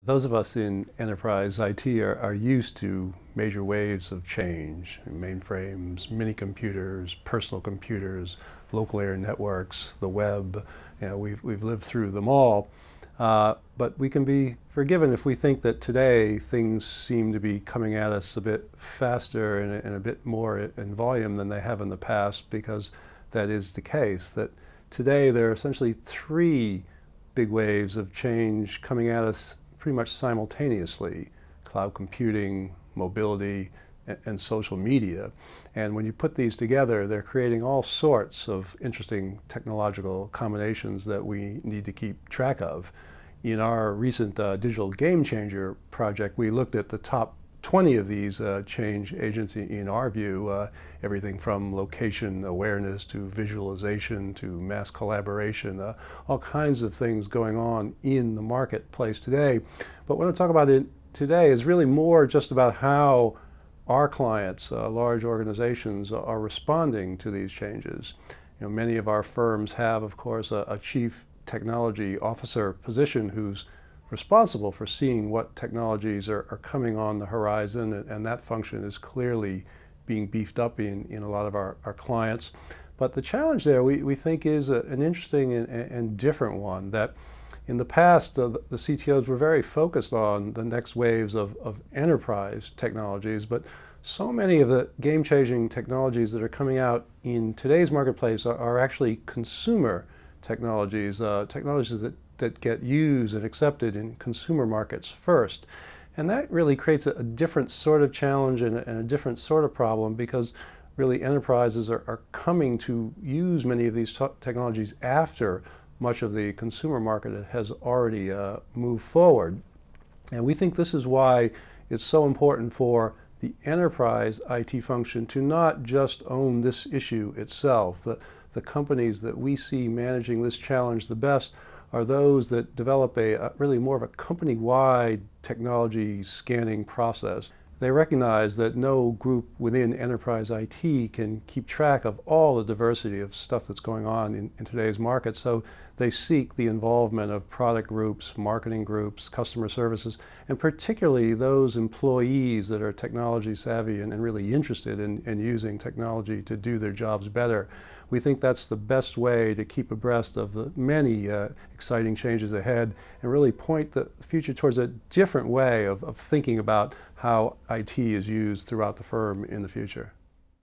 Those of us in enterprise IT are used to major waves of change. Mainframes, mini computers, personal computers, local area networks, the web. We've lived through them all. But we can be forgiven if we think that today things seem to be coming at us a bit faster and a bit more in volume than they have in the past, because that is the case. That today there are essentially three big waves of change coming at us pretty much simultaneously: cloud computing, mobility, and social media. And when you put these together, they're creating all sorts of interesting technological combinations that we need to keep track of. In our recent digital game changer project, we looked at the top 20 of these change agents in our view, everything from location awareness to visualization to mass collaboration, all kinds of things going on in the marketplace today. But what I talk about today is really more just about how our clients, large organizations, are responding to these changes. Many of our firms have, of course, a chief technology officer position who's responsible for seeing what technologies are coming on the horizon, and that function is clearly being beefed up in a lot of our clients. But the challenge there, we think, is an interesting and different one. That in the past, the CTOs were very focused on the next waves of enterprise technologies, but so many of the game-changing technologies that are coming out in today's marketplace are actually consumer technologies, technologies that get used and accepted in consumer markets first. And that really creates a different sort of challenge and a different sort of problem, because really enterprises are coming to use many of these technologies after much of the consumer market has already moved forward. And we think this is why it's so important for the enterprise IT function to not just own this issue itself. The companies that we see managing this challenge the best are those that develop really more of a company-wide technology scanning process. They recognize that no group within enterprise IT can keep track of all the diversity of stuff that's going on in today's market, so they seek the involvement of product groups, marketing groups, customer services, and particularly those employees that are technology savvy and really interested in using technology to do their jobs better. We think that's the best way to keep abreast of the many exciting changes ahead and really point the future towards a different way of thinking about how IT is used throughout the firm in the future.